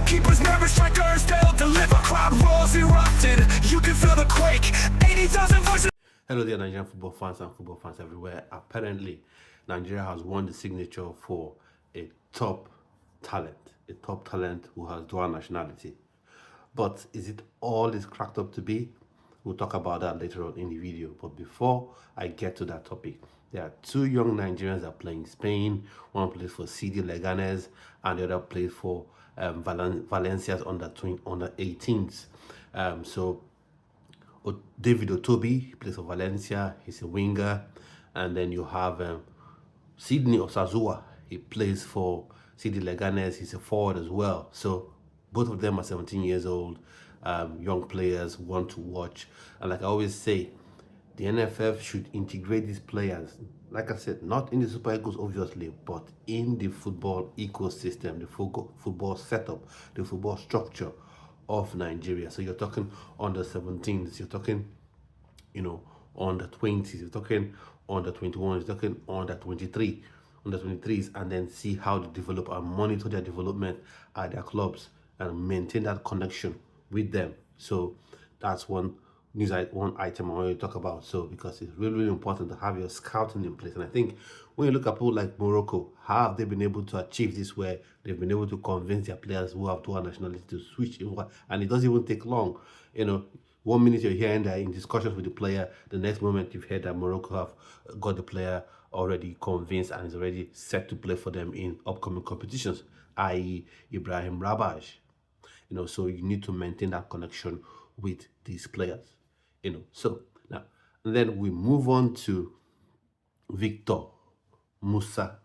Goalkeepers, nervous strikers, they'll deliver. Crowd roars erupted, you can feel the quake. 80,000 voices. Hello there, Nigerian football fans and football fans everywhere. Apparently, Nigeria has won the signature for a top talent who has dual nationality. But is it all it's cracked up to be? We'll talk about that later on in the video. But before I get to that topic, there are two young Nigerians that play in Spain. One plays for CD Leganes and the other plays for Valencia's under 18s. David Otobi, he plays for Valencia, he's a winger. And then you have Sydney Osazua, he plays for CD Leganes, he's a forward as well. So both of them are 17 years old, young players, want to watch. And like I always say, the NFF should integrate these players, like I said, not in the Super Eagles obviously, but in the football ecosystem, the football setup, the football structure of Nigeria. So you're talking under 17s, you're talking, under 20s, you're talking under 21s, you're talking under 23s, and then see how they develop and monitor their development at their clubs and maintain that connection with them. So that's one item I want to talk about. So because it's really, really important to have your scouting in place. And I think when you look at people like Morocco, how have they been able to achieve this, where they've been able to convince their players who have dual nationality to switch, and it doesn't even take long. 1 minute you're hearing that in discussions with the player, the next moment you've heard that Morocco have got the player already convinced and is already set to play for them in upcoming competitions, i.e. Ibrahim Rabaj. So you need to maintain that connection with these players. So now, and then we move on to Victor Musa.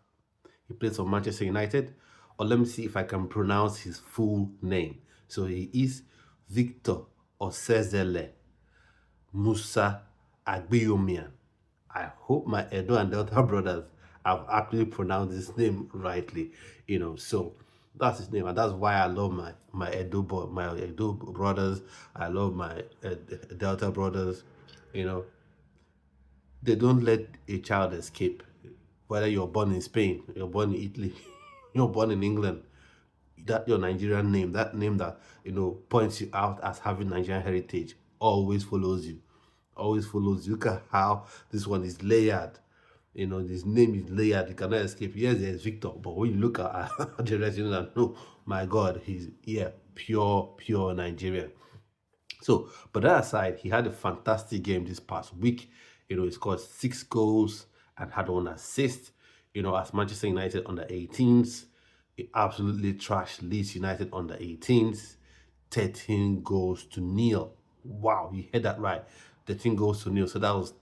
He plays for Manchester United, or let me see if I can pronounce his full name. So he is Victor Osezele Musa Agbiyomian. I hope my Edo and Delta brothers have actually pronounced his name rightly. So that's his name, and that's why I love my Edo brothers. I love my Delta brothers. They don't let a child escape. Whether you're born in Spain, you're born in Italy, you're born in England, that your Nigerian name, that name that points you out as having Nigerian heritage, always follows you. Always follows you. Look at how this one is layered. This name is layered. You cannot escape. Yes, there's Victor, but when you look at the rest, no, my God, he's pure Nigerian. So, but that aside, he had a fantastic game this past week. He scored 6 goals and had 1 assist. As Manchester United under 18s, he absolutely trashed Leeds United under 18s, 13 goals to nil. Wow, you heard that right. 13 goals to nil. So that was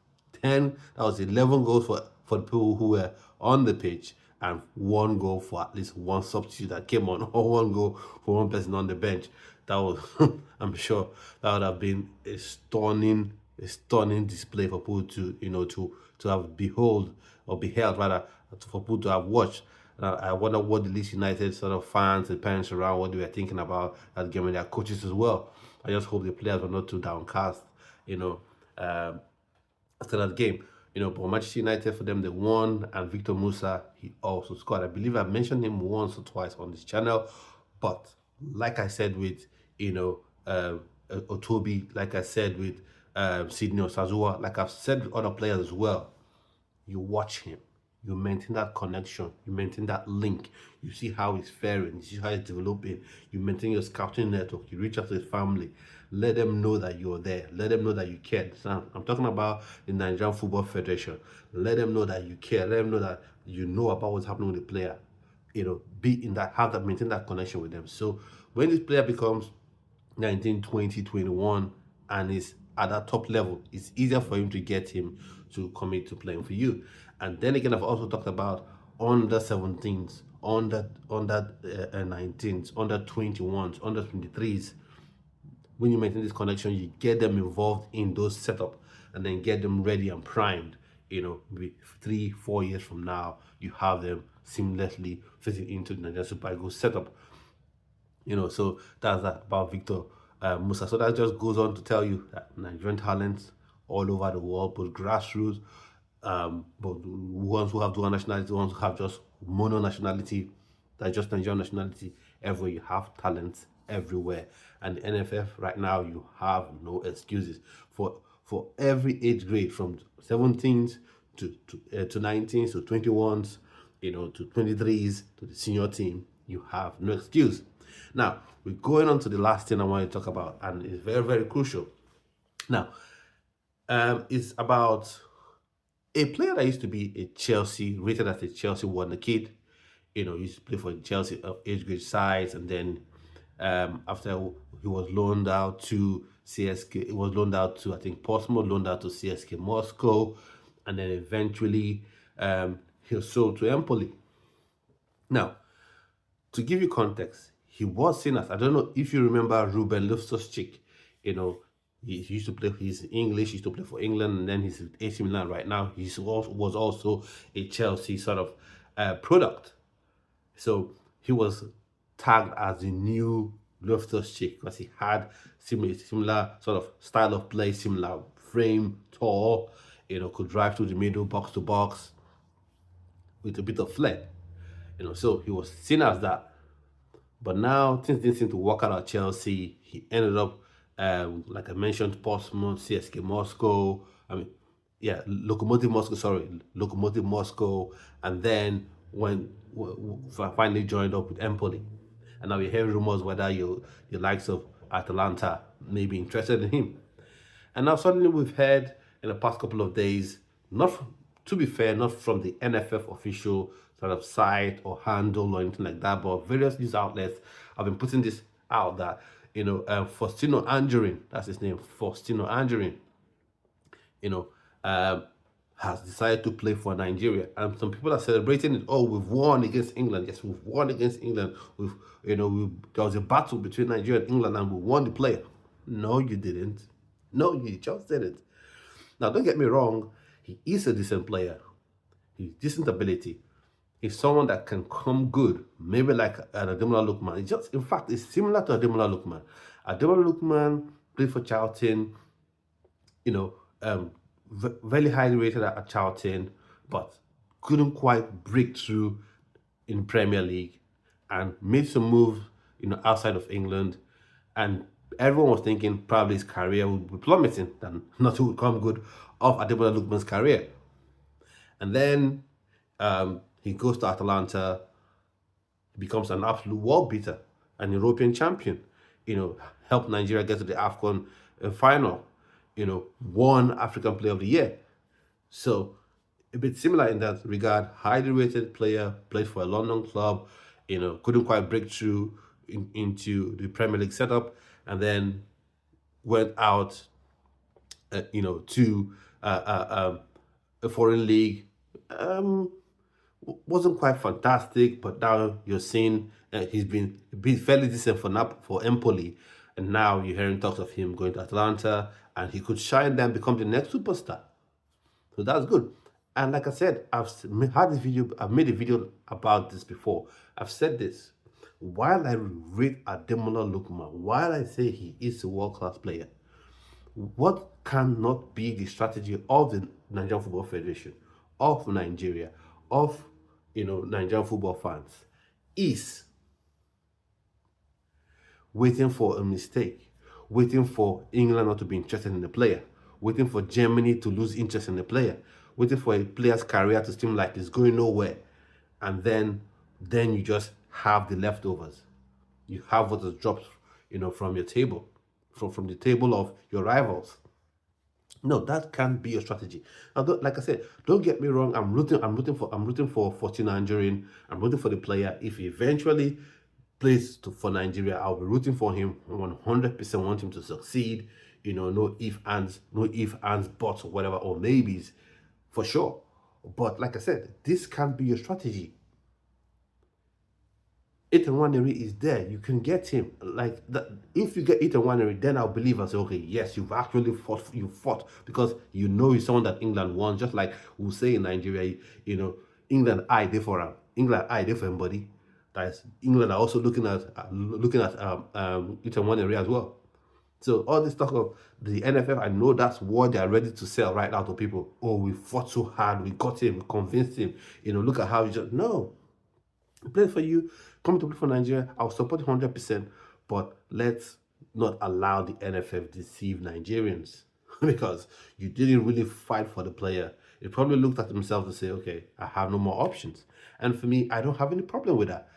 11 goals for the people who were on the pitch, and 1 goal for at least one substitute that came on, or 1 goal for one person on the bench. That was, I'm sure, that would have been a stunning display for people to have beheld, rather, for people to have watched. I wonder what the Leeds United sort of fans and parents around, what they were thinking about that game, and their coaches as well. I just hope the players were not too downcast, after that game. But Manchester United, for them, they won, and Victor Musa, he also scored. I believe I mentioned him once or twice on this channel, but like I said with Otobi, like I said with Sydney Osazua, like I've said with other players as well, you watch him, you maintain that connection, you maintain that link, you see how he's faring, you see how he's developing, you maintain your scouting network, you reach out to his family, let them know that you're there, let them know that you care. So I'm talking about the Nigerian Football Federation. Let them know that you care, let them know that you know about what's happening with the player. Be in that, have that, maintain that connection with them. So when this player becomes 19, 20, 21 and is at that top level, it's easier for him to get him to commit to playing for you. And then again, I've also talked about under 17s, under 19s, under 21s, under 23s. When you maintain this connection, you get them involved in those setup and then get them ready and primed. Maybe 3-4 years from now, you have them seamlessly fitting into the Nigerian Super Eagles setup. So that's that about Victor Musa. So that just goes on to tell you that Nigerian talents all over the world, both grassroots, but ones who have dual nationality, ones who have just mono nationality, that's just Nigerian nationality, everywhere you have talents everywhere. And the NFF right now, you have no excuses for every age grade from 17s to 19s to 21s, to 23s to the senior team. You have no excuse. Now we're going on to the last thing I want to talk about, and it's very, very crucial. Now, it's about a player that used to be a Chelsea, rated as a Chelsea wonder kid. Used to play for Chelsea age grade sides, and then after he was loaned out to CSK, he was loaned out to, I think, Portsmouth, loaned out to CSK Moscow, and then eventually he was sold to Empoli. Now, to give you context, he was seen as, I don't know if you remember Ruben Loftus-Cheek, he used to play, he's English, he used to play for England, and then he's at AC Milan right now. He was also a Chelsea sort of product. So he was tagged as the new Loftus-Cheek because he had similar sort of style of play, similar frame, tall, could drive through the middle, box to box, with a bit of flair. So he was seen as that. But now things didn't seem to work out at Chelsea. He ended up, like I mentioned, Portsmouth, CSK Moscow. Lokomotiv Moscow, and then when finally joined up with Empoli. And now we hear rumors whether the likes of Atalanta may be interested in him. And now suddenly we've heard in the past couple of days, to be fair, not from the NFF official sort of site or handle or anything like that, but various news outlets have been putting this out that, Faustino Anjorin, that's his name, Faustino Anjorin, has decided to play for Nigeria. And some people are celebrating it. Oh, we've won against England. Yes, we've won against England. There was a battle between Nigeria and England, and we won the player. No, you didn't. No, you just didn't. Now, don't get me wrong. He is a decent player. He's decent ability. He's someone that can come good, maybe like Ademola Lookman. In fact, it's similar to Ademola Lookman. Ademola Lookman played for Charlton, very highly rated at Charlton, but couldn't quite break through in Premier League and made some moves, outside of England. And everyone was thinking probably his career would be plummeting, and nothing would come good of Ademola Lookman's career. And then he goes to Atalanta, becomes an absolute world beater, an European champion, helped Nigeria get to the AFCON final, won African Player of the Year. So a bit similar in that regard, highly rated player, played for a London club, couldn't quite break through into the Premier League setup, and then went out, to a foreign league. Wasn't quite fantastic, but now you're seeing he's been fairly decent for Empoli, and now you're hearing talks of him going to Atlanta, and he could shine there and become the next superstar. So that's good. And like I said, I've made a video about this before. I've said this. While I rate Ademola Lookman, while I say he is a world-class player, what cannot be the strategy of the Nigerian Football Federation, of Nigeria, of Nigerian football fans, is waiting for a mistake, waiting for England not to be interested in the player, waiting for Germany to lose interest in the player, waiting for a player's career to seem like it's going nowhere, and then you just have the leftovers. You have what has dropped, from your table, from the table of your rivals. No, that can't be your strategy. Now, like I said, don't get me wrong. I'm rooting for Faustino Anjorin. I'm rooting for the player. If he eventually plays for Nigeria, I'll be rooting for him. 100% want him to succeed. No ifs, ands, buts, or whatever, or maybes, for sure. But like I said, this can't be your strategy. Ethan Nwaneri is there. You can get him. Like that. If you get Ethan Nwaneri, then I'll believe and say, okay, yes, you've actually fought. You fought because he's someone that England wants. Just like we'll say in Nigeria, England eye there for him. England eye there for everybody. That is, England are also looking at Ethan Nwaneri as well. So all this talk of the NFF, I know that's what they are ready to sell right now to people. Oh, we fought so hard, we got him, we convinced him. Look at how he just no. He played for you, coming to play for Nigeria. I'll support 100%. But let's not allow the NFF deceive Nigerians because you didn't really fight for the player. It probably looked at themselves to say, okay, I have no more options. And for me, I don't have any problem with that.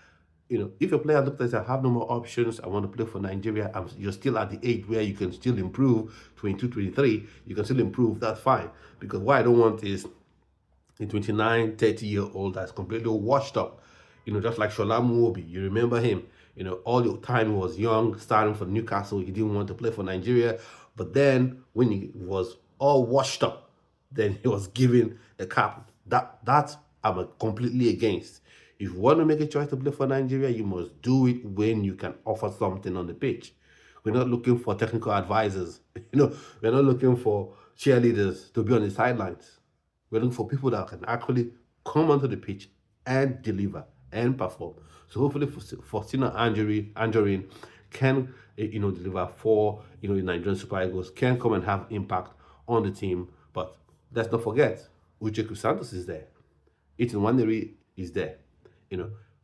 If a player looks at, I have no more options, I want to play for Nigeria, you're still at the age where you can still improve, 22, 23, you can still improve, that's fine. Because what I don't want is a 29, 30-year-old that's completely washed up, just like Shola Muobi. You remember him, all the time he was young, starting for Newcastle, he didn't want to play for Nigeria. But then when he was all washed up, then he was given a cap. That I'm completely against. If you want to make a choice to play for Nigeria, you must do it when you can offer something on the pitch. We're not looking for technical advisors. We're not looking for cheerleaders to be on the sidelines. We're looking for people that can actually come onto the pitch and deliver and perform. So hopefully Faustino Anjorin can deliver for the Nigerian Super Eagles, can come and have impact on the team. But let's not forget, Uche Santos is there. Ethan Waneri is there.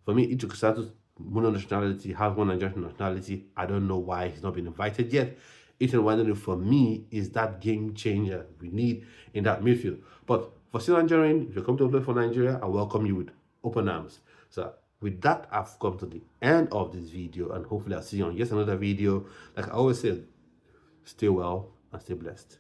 For me, Uche Santos, mono nationality, has one Nigerian nationality. I don't know why he's not been invited yet. Ethan Waneri, for me, is that game changer we need in that midfield. But for Faustino Anjorin, if you come to play for Nigeria, I welcome you with open arms. So with that, I've come to the end of this video, and hopefully I'll see you on yet another video. Like I always say, stay well and stay blessed.